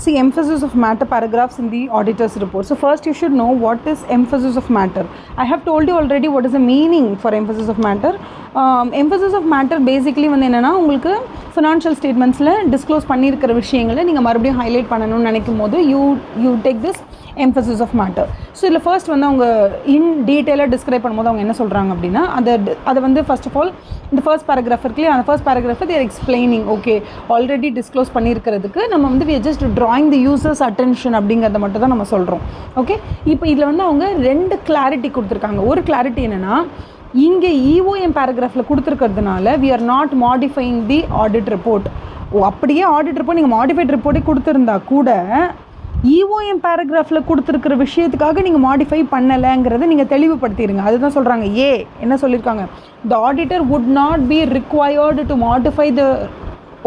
See, emphasis of matter paragraphs in the auditor's report. So first you should know what is emphasis of matter. I have told you already what is the meaning for emphasis of matter. Emphasis of matter basically வந்து என்னன்னா உங்களுக்கு financial ஸ்டேட்மெண்ட்ஸில் disclose பண்ணியிருக்கிற விஷயங்களை நீங்கள் மறுபடியும் highlight பண்ணணும்னு நினைக்கும் போது you take this emphasis of matter. So இதில் ஃபர்ஸ்ட் வந்து அவங்க இன் டீட்டெயிலாக டிஸ்கிரைப் பண்ணும்போது அவங்க என்ன சொல்கிறாங்க அப்படின்னா அதை வந்து ஃபர்ஸ்ட் ஆஃப் ஆல் இந்த ஃபர்ஸ்ட் பேராகிராஃப் இருக்குல்லையே அந்த ஃபர்ஸ்ட் பேராகிராஃபை தேர் எக்ஸ்பிளைனிங் ஓகே ஆல்ரெடி டிஸ்க்ளோஸ் பண்ணியிருக்கிறதுக்கு நம்ம வந்து we are just drawing the users attention அப்படிங்கிறத மட்டும் தான் நம்ம சொல்கிறோம். ஓகே, இப்போ இதில் வந்து அவங்க ரெண்டு கிளாரிட்டி கொடுத்துருக்காங்க. ஒரு கிளாரிட்டி என்னென்னா இங்கே இஓஎம் பேராகிராஃபில் கொடுத்துருக்கிறதுனால we are not modifying the audit report. அப்படியே ஆடிட் ரிப்போர்ட் நீங்கள் மாடிஃபைட் ரிப்போர்ட்டே கொடுத்துருந்தா கூட இஓஎம் பேராகிராஃபில் கொடுத்துருக்கிற விஷயத்துக்காக நீங்கள் மாடிஃபை பண்ணலைங்கிறத நீங்கள் தெளிவுபடுத்திடுங்க. அதுதான் சொல்கிறாங்க. என்ன சொல்லியிருக்காங்க, த auditor would not be required to modify the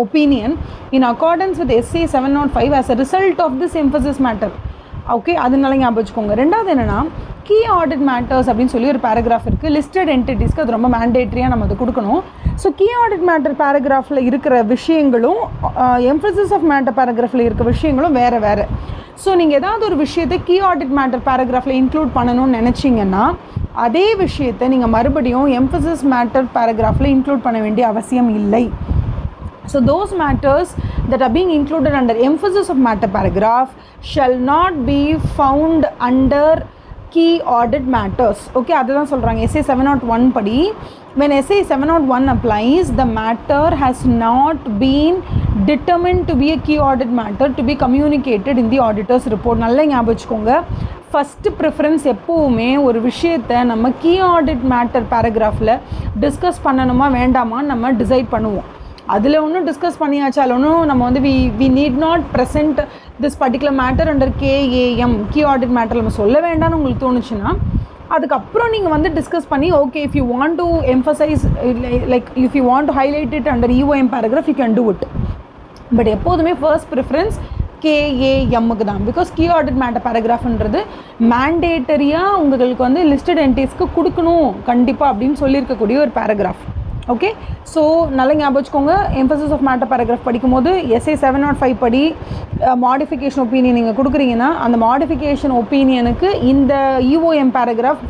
opinion in accordance with SA 705 as a result of this emphasis matter. Okay, அதனால ஞாபகம் வச்சுக்கோங்க. ரெண்டாவது என்னென்னா கீ ஆடிட் மேட்டர்ஸ் அப்படின்னு சொல்லி ஒரு பேராகிராஃப் இருக்குது. லிஸ்டட் என்டிட்டிஸ்க்கு அது ரொம்ப மேண்டேட்ரியாக நம்ம அதை கொடுக்கணும். ஸோ கீ ஆடிட் மேட்டர் பேராகிராஃபில் இருக்கிற விஷயங்களும் எம்ஃபசிஸ் ஆஃப் மேட்டர் பேராகிராஃபில் இருக்கிற விஷயங்களும் வேறு வேறு. ஸோ நீங்கள் ஏதாவது ஒரு விஷயத்தை கீ ஆடிட் மேட்டர் பேராகிராஃபில் இன்க்ளூட் பண்ணணும்னு நினச்சிங்கன்னா அதே விஷயத்தை நீங்கள் மறுபடியும் எம்ஃபசிஸ் மேட்டர் பேராகிராஃபில் இன்க்ளூட் பண்ண வேண்டிய அவசியம் இல்லை. So those matters that are being included under emphasis of matter paragraph shall not be found under key audit matters. Okay, அதுதான் சொல்கிறாங்க. SA 701 படி when SA 701 applies, the matter has not been determined to be a key audit matter to be communicated in the auditor's report. நல்லா ஞாபகம் வச்சுக்கோங்க. First preference எப்போவுமே ஒரு விஷயத்தை நம்ம கீ ஆடிட் மேட்டர் பேராகிராஃபில் டிஸ்கஸ் பண்ணணுமா வேண்டாமான்னு நம்ம டிசைட் பண்ணுவோம். அதில் ஒன்றும் டிஸ்கஸ் பண்ணியாச்சால் ஒன்றும் நம்ம வந்து we need not present this particular matter under KAM key audit matter நம்ம சொல்ல வேண்டாம்னு உங்களுக்கு தோணுச்சுன்னா அதுக்கப்புறம் நீங்கள் வந்து டிஸ்கஸ் பண்ணி okay if you want to emphasize like if you want to highlight it under EOM paragraph you can do it. But எப்போதுமே ஃபர்ஸ்ட் ப்ரிஃபரன்ஸ் KAMக்கு தான். பிகாஸ் கீ ஆடிட் மேட்டர் பேராகிராஃப்ன்றது மேண்டேட்டரியாக உங்களுக்கு வந்து லிஸ்டட் என்டிட்டிஸ்க்கு கொடுக்கணும் கண்டிப்பாக அப்படின்னு சொல்லியிருக்கக்கூடிய ஒரு பேராகிராஃப். ஓகே, ஸோ நல்லா ஞாபகம் வச்சுக்கோங்க. எம்ஃபசிஸ் ஆஃப் மேட்டர் பேராகிராஃப் படிக்கும்போது SA 705 படி மாடிஃபிகேஷன் ஒப்பீனியன் நீங்கள் கொடுக்குறீங்கன்னா அந்த மாடிஃபிகேஷன் ஒப்பீனியனுக்கு இந்த EOM பேராகிராஃப்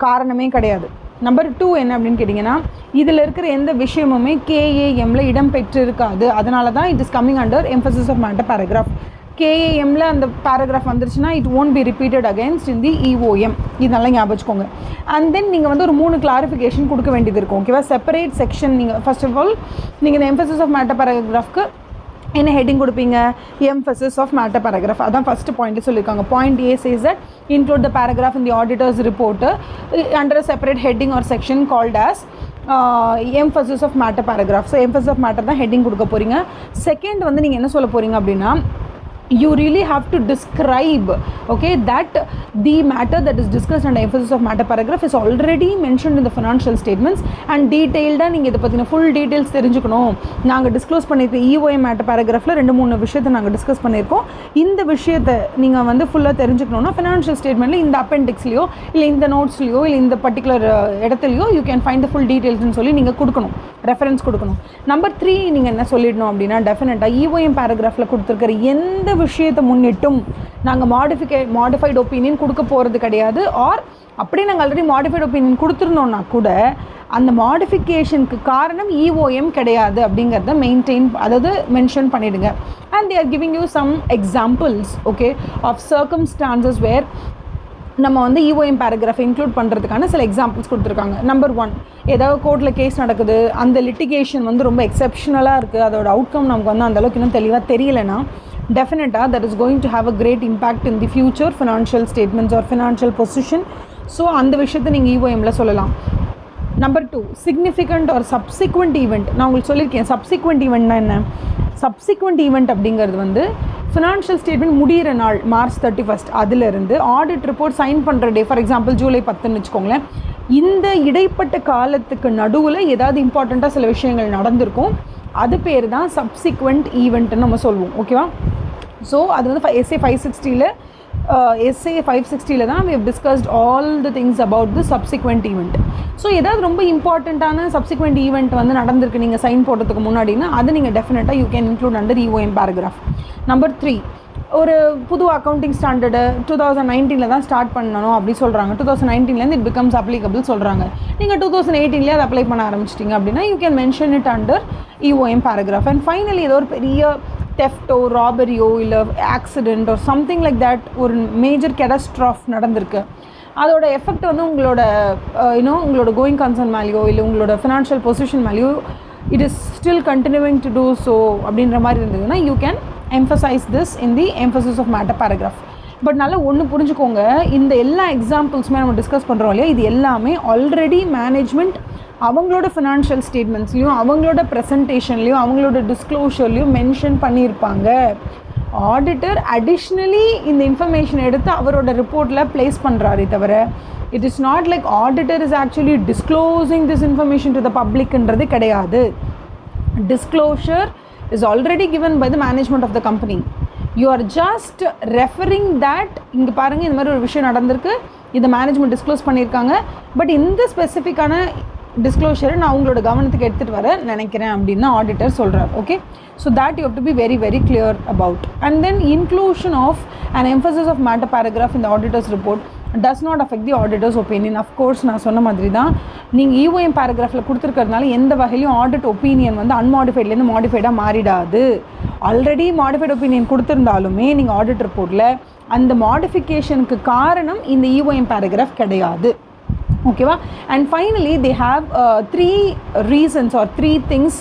காரணமே கிடையாது. நம்பர் 2 என்ன அப்படின்னு கேட்டிங்கன்னா இதில் இருக்கிற எந்த விஷயமுமே KAMல இடம் பெற்று இருக்காது. அதனால தான் it is coming under emphasis of matter paragraph. KAMல அந்த பேராகிராஃப் வந்துருச்சுன்னா it won't be repeated against in the EOM. இது நல்லா ஞாபகம் வச்சுக்கோங்க. அண்ட் தென் நீங்கள் வந்து ஒரு 3 கிளாரிஃபிகேஷன் கொடுக்க வேண்டியது இருக்கும். ஓகேவா, செப்பரேட் செக்ஷன். நீங்கள் ஃபர்ஸ்ட் ஆஃப் ஆல் நீங்கள் இந்த எம்ஃபசிஸ் ஆஃப் மேட்டர் பேராகிராஃப்க்கு என்ன ஹெட்டிங் கொடுப்பீங்க, எம்ஃபசிஸ் ஆஃப் மேட்டர் பேராகிராஃப். அதான் ஃபஸ்ட்டு பாயிண்ட் சொல்லியிருக்காங்க. Point A says that include the paragraph in the auditor's report under a separate heading or section called as emphasis of matter paragraph. So emphasis of matter தான் heading கொடுக்க போகிறீங்க. Second வந்து நீங்கள் என்ன சொல்ல போகிறீங்க அப்படின்னா you really have to describe okay that the matter that is discussed under emphasis of matter paragraph is already mentioned in the financial statements and detailed நீங்கள் இதை பற்றின full details தெரிஞ்சுக்கணும். நாங்கள் டிஸ்க்ளோஸ் பண்ணியிருக்க EOM matter paragraphல 2-3 விஷயத்தை நாங்கள் discuss பண்ணியிருக்கோம். இந்த விஷயத்தை நீங்கள் வந்து ஃபுல்லாக தெரிஞ்சுக்கணுன்னா ஃபினான்ஷியல் ஸ்டேட்மெண்ட்டில் இந்த அப்பெண்டிக்ஸ்லையோ இல்லை இந்த நோட்ஸ்லையோ இல்லை இந்த பர்டிகுலர் இடத்துலையோ you can find the full டீட்டெயில்ஸ்னு சொல்லி நீங்கள் கொடுக்கணும், ரெஃபரன்ஸ் கொடுக்கணும். நம்பர் 3 நீங்கள் என்ன சொல்லிடணும் அப்படின்னா டெஃபினட்டாக EOM பேராகிராஃபில் கொடுத்துருக்கிற எந்த விஷயத்தை முன்னிட்டும் நாங்கள் மாடிஃபைடு ஒப்பீனியன் கொடுக்க போகிறது கிடையாது. ஆர் அப்படியே நாங்கள் ஆல்ரெடி மாடிஃபைடு ஒப்பீனியன் கொடுத்துருந்தோன்னா கூட அந்த மாடிஃபிகேஷனுக்கு காரணம் EOM கிடையாது அப்படிங்கிறத அதாவது மென்ஷன் பண்ணிவிடுங்க. And they are giving you some examples okay of circumstances where நம்ம வந்து EOM பேராகிராஃப் இன்க்ளூட் பண்ணுறதுக்கான சில எக்ஸாம்பிள்ஸ் கொடுத்துருக்காங்க. நம்பர் 1, ஏதாவது கோர்ட்டில் கேஸ் நடக்குது, அந்த லிட்டிகேஷன் வந்து ரொம்ப எக்ஸப்ஷனலாக இருக்குது, அதோட அவுட்கம் நமக்கு வந்து அந்தளவுக்கு இன்னும் தெளிவாக தெரியலைன்னா definitely that is going to have a great impact in the future financial statements or financial position. So அந்த விஷயத்தை நீங்கள் EOMல சொல்லலாம். Number 2, significant or subsequent event. நான் உங்களுக்கு சொல்லியிருக்கேன் subsequent eventனா என்ன. subsequent event அப்படிங்கிறது வந்து ஃபினான்ஷியல் ஸ்டேட்மெண்ட் முடிகிற நாள் March 31 அதிலிருந்து ஆடிட் ரிப்போர்ட் சைன் பண்ணுற டே, ஃபார் எக்ஸாம்பிள் July 10ன்னு வச்சுக்கோங்களேன். இந்த இடைப்பட்ட காலத்துக்கு நடுவில் ஏதாவது இம்பார்ட்டண்ட்டாக சில விஷயங்கள் நடந்திருக்கும், அது பேர் தான் சப்சிக்வெண்ட் ஈவெண்ட்டுன்னு நம்ம சொல்லுவோம். ஓகேவா, ஸோ அது வந்து SA 560ல் SA 560 தான் we have discussed all the things about the subsequent event. So ஏதாவது ரொம்ப இம்பார்ட்டண்ட்டான சப்சிக்வெண்ட் ஈவெண்ட் வந்து நடந்திருக்கு நீங்கள் சைன் போடுறதுக்கு முன்னாடினா அதை நீங்கள் டெஃபினட்டாக you can include under EOM paragraph. Number 3, ஒரு புது அக்கௌண்டிங் ஸ்டாண்டர்டு 2019 தான் ஸ்டார்ட் பண்ணணும் அப்படி சொல்கிறாங்க. 2019 இட் பிகம்ஸ் அப்ளிகபிள் சொல்கிறாங்க. நீங்கள் 2018 அதை அப்ளை பண்ண ஆரம்பிச்சிட்டிங்க அப்படின்னா you can mention it under EOM paragraph. And finally ஏதோ ஒரு பெரிய தெஃப்ட்டோ ராபரியோ இல்லை ஆக்சிடென்ட் ஒரு சம்திங் லைக் தட் ஒரு மேஜர் கேட்டஸ்ட்ராஃப் நடந்திருக்கு, அதோட எஃபெக்ட் வந்து உங்களோட உங்களோட கோயிங் கன்சர்ன் மேலேயோ இல்லை உங்களோட ஃபினான்ஷியல் பொசிஷன் மேலேயோ it is still continuing to do so அப்படின்ற மாதிரி இருந்ததுன்னா you can emphasize this in the emphasis of matter paragraph. But நல்லா ஒன்று புரிஞ்சுக்கோங்க, இந்த எல்லா எக்ஸாம்பிள்ஸுமே நம்ம டிஸ்கஸ் பண்ணுறோம் இல்லையா, இது எல்லாமே ஆல்ரெடி மேனேஜ்மெண்ட் அவங்களோட ஃபினான்ஷியல் ஸ்டேட்மெண்ட்ஸ்லையும் அவங்களோட ப்ரெசன்டேஷன்லையும் அவங்களோட டிஸ்க்ளோஷர்லையும் மென்ஷன் பண்ணியிருப்பாங்க. ஆடிட்டர் அடிஷ்னலி இந்த இன்ஃபர்மேஷன் எடுத்து அவரோட ரிப்போர்ட்டில் ப்ளேஸ் பண்ணுறாரே தவிர it is not like auditor is actually disclosing this information to the பப்ளிக்ன்றது கிடையாது. டிஸ்க்ளோஷர் is already given by the management of the company. You are just referring that இங்கே பாருங்கள் இந்த மாதிரி ஒரு விஷயம் நடந்திருக்கு, இதை மேனேஜ்மெண்ட் டிஸ்க்ளோஸ் பண்ணியிருக்காங்க, பட் இந்த ஸ்பெசிஃபிக்கான டிஸ்க்ளோஷரை நான் உங்களோட கவனத்துக்கு எடுத்துகிட்டு வர நினைக்கிறேன் அப்படின்னு தான் ஆடிட்டர் சொல்கிறார். Okay, so that you have to be very very clear about. And then inclusion of an emphasis of matter paragraph in the auditor's report does not affect the auditor's opinion. Of course நான் சொன்ன மாதிரி தான் நீங்கள் EOM பேராகிராஃபில் கொடுத்துருக்கிறதுனால எந்த வகையிலும் audit opinion வந்து அன்மாடிஃபைட்லேருந்து மாடிஃபைடாக மாறிடாது. Already modified opinion கொடுத்துருந்தாலுமே நீங்கள் audit ரிப்போர்ட்டில் அந்த மாடிஃபிகேஷனுக்கு காரணம் இந்த EOM பேராகிராஃப் கிடையாது. ஓகேவா? And finally they have 3 reasons or 3 things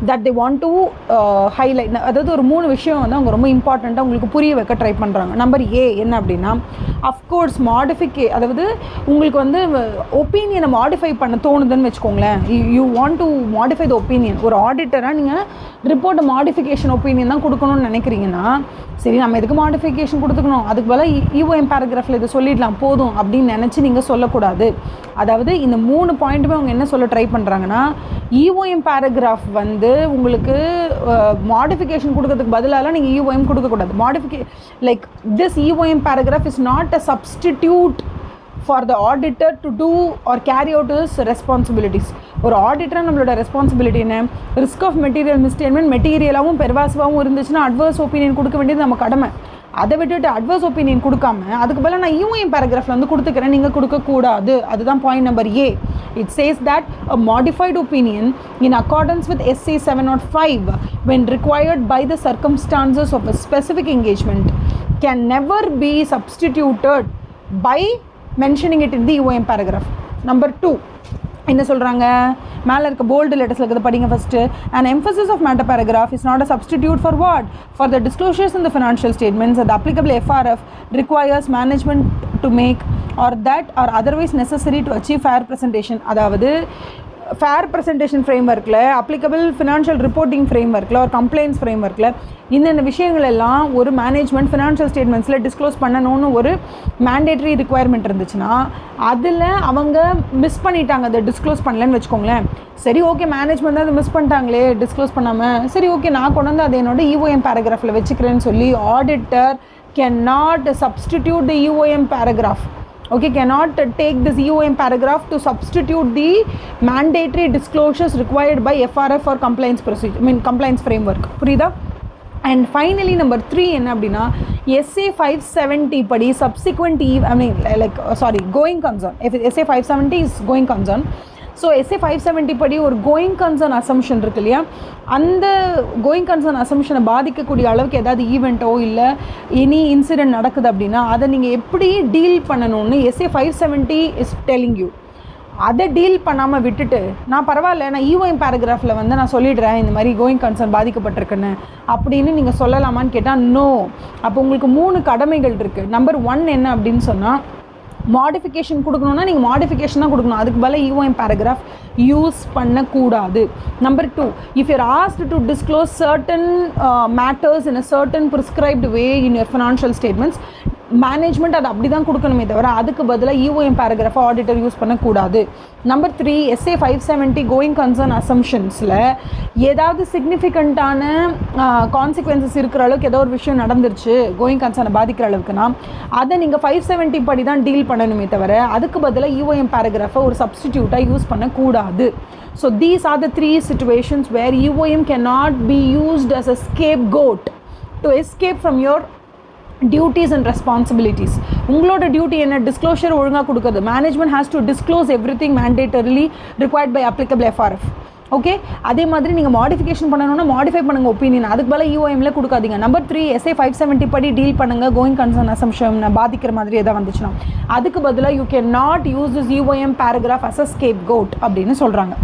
that they want to highlight. அதாவது ஒரு 3 விஷயம் வந்து அவங்க ரொம்ப இம்பார்ட்டண்ட்டாக உங்களுக்கு புரிய வைக்க ட்ரை பண்ணுறாங்க. நம்பர் A என்ன அப்படின்னா, அஃப்கோர்ஸ் அதாவது உங்களுக்கு வந்து ஒப்பீனியனை மாடிஃபை பண்ண தோணுதுன்னு வச்சுக்கோங்களேன். You want to modify the opinion. ஒரு ஆடிட்டராக நீங்கள் ரிப்போர்ட் மாடிஃபிகேஷன் ஒப்பீனியன் தான் கொடுக்கணும்னு நினைக்கிறீங்கன்னா, சரி நம்ம எதுக்கு மாடிஃபிகேஷன் கொடுத்துக்கணும், அதுக்கு பதிலாக EOM பேராகிராஃபில் இதை சொல்லிடலாம் போதும் அப்படின்னு நினச்சி நீங்கள் சொல்லக்கூடாது. அதாவது இந்த 3 பாயிண்ட்டுமே அவங்க என்ன சொல்ல ட்ரை பண்ணுறாங்கன்னா, EOM பேராகிராஃப் வந்து உங்களுக்கு மாடிஃபிகேஷன் கொடுக்கறதுக்கு பதிலாக நீங்கள் EOM கொடுக்கக்கூடாது. Like this EOM paragraph is not a substitute for the auditor to do or carry out his responsibilities. ஒரு ஆடிட்டராக நம்மளோட ரெஸ்பான்சிபிலிட்டி என்ன, ரிஸ்க் ஆஃப் மெட்டீரியல் மிஸ்டேட்மெண்ட் மெட்டீரியலாகவும் பெர்வாசிவாகவும் இருந்துச்சுன்னா அட்வர்ஸ் ஒப்பீனியன் கொடுக்க வேண்டியது நம்ம கடமை. அதை விட்டுட்டு அட்வர்ஸ் ஒப்பீனியன் கொடுக்காம அதுக்கு பதிலாக நான் EOM பேராகிராஃபில் வந்து கொடுத்துக்கிறேன், நீங்கள் கொடுக்கக்கூடாது. அதுதான் point number A. It says that a modified opinion in accordance with SA 705 when required by the circumstances of a specific engagement can never be substituted by mentioning it in the EOM paragraph. Number 2 என்ன சொல்கிறாங்க, மேலே இருக்க bolt லெட்டர்ஸில் இருக்கிறத படிங்க first. An emphasis of matter paragraph is not a substitute for what? For the disclosures in the financial statements that the applicable FRF requires management to make or that are otherwise necessary to achieve fair presentation. அதாவது fair presentation ஃப்ரேம்ஒர்க்கில், applicable financial reporting ஃப்ரேம்ஒர்க்கில் ஒரு compliance ஃப்ரேம்ஒர்க்கில் இந்த விஷயங்கள் எல்லாம் ஒரு management financial ஸ்டேட்மெண்ட்ஸில் disclose பண்ணணும்னு ஒரு மேண்டேட்ரி ரிக்குவயர்மெண்ட் இருந்துச்சுன்னா அதில் அவங்க மிஸ் பண்ணிட்டாங்க, அதை டிஸ்க்ளோஸ் பண்ணலன்னு வச்சுக்கோங்களேன். சரி ஓகே, மேனேஜ்மெண்ட் அதை மிஸ் பண்ணிட்டாங்களே டிஸ்க்ளோஸ் பண்ணாமல், சரி ஓகே நான் கொண்டு வந்து அதை என்னோட EOM பேராகிராஃபில் வச்சுக்கிறேன்னு சொல்லி auditor can not substitute the EOM paragraph. Okay, cannot take this EOM paragraph to substitute the mandatory disclosures required by FRF or compliance procedure, compliance framework. புரியுதா? And finally number 3 என்ன அப்படின்னா, SA 570 படி subsequent going concern. If SA 570 is going concern, so SA 570 படி ஒரு going concern assumption இருக்கு இல்லையா, அந்த going concern அசம்ஷனை பாதிக்கக்கூடிய அளவுக்கு ஏதாவது ஈவெண்ட்டோ இல்லை எனி இன்சிடென்ட் நடக்குது அப்படின்னா அதை நீங்கள் எப்படி டீல் பண்ணணும்னு SA 570 இஸ் டெல்லிங் யூ. அதை டீல் பண்ணாமல் விட்டுட்டு நான் பரவாயில்ல நான் EOM பேராகிராஃபில் வந்து நான் சொல்லிடுறேன் இந்த மாதிரி கோயிங் கன்சர்ன் பாதிக்கப்பட்டிருக்குன்னு அப்படின்னு நீங்கள் சொல்லலாமான்னு கேட்டால் நோ. அப்போ உங்களுக்கு 3 கடமைகள் இருக்குது. நம்பர் 1 என்ன அப்படின்னு சொன்னால், மாடிஃபிகேஷன் கொடுக்கணுன்னா நீங்கள் மாடிஃபிகேஷன் தான் கொடுக்கணும், அதுக்கு பதிலாக EOM பேராகிராஃப் யூஸ் பண்ணக்கூடாது. Number 2, if you're asked to disclose certain matters in a certain prescribed way in your financial statements, management அது அப்படி தான் கொடுக்கணுமே தவிர அதுக்கு பதிலாக இஓஎம் பேராகிராஃபை ஆடிட்டர் யூஸ் பண்ணக்கூடாது. நம்பர் 3, SA 570 கோயிங் கன்சர்ன் அசம்ஷன்ஸில் ஏதாவது சிக்னிஃபிகண்ட்டான கான்சிக்வன்சஸ் இருக்கிற அளவுக்கு ஏதோ ஒரு விஷயம் நடந்துருச்சு கோயிங் கன்சர்னை பாதிக்கிற அளவுக்குனா அதை நீங்கள் 570 படி தான் டீல் பண்ணணுமே தவிர அதுக்கு பதிலாக இஓஎம் பேராகிராஃபை ஒரு சப்ஸ்டிடியூட்டாக யூஸ் பண்ணக்கூடாது. So these are the 3 situations where EOM cannot be used as a scapegoat to escape from your duties and responsibilities. உங்களோட டியூட்டி என்ன? டிஸ்க்ளோஷர் ஒழுங்காக கொடுக்குறது. Management has to disclose everything mandatorily required by applicable FRF. Okay, அதே மாதிரி நீங்கள் modification பண்ணணும்னா modify பண்ணுங்கள் opinion, அதுக்கு மேலே இஓஎம்ல கொடுக்காதீங்க. நம்பர் 3, SA 570 படி டீல் பண்ணுங்கள் கோயிங் கன்சர்ன் அசம்ஷன் பாதிக்கிற மாதிரி எதாவது வந்துச்சுன்னா அதுக்கு பதிலாக you can not use this EOM paragraph as a scapegoat அப்படின்னு சொல்கிறாங்க.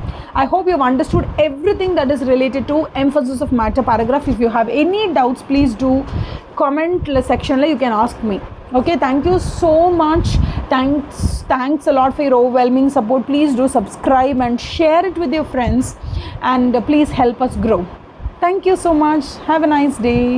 I hope you have understood everything that is related to emphasis of matter paragraph. If you have any doubts, please do comment section la you can ask me. Okay, thank you so much. Thanks a lot for your overwhelming support. Please do subscribe and share it with your friends and please help us grow. Thank you so much. Have a nice day.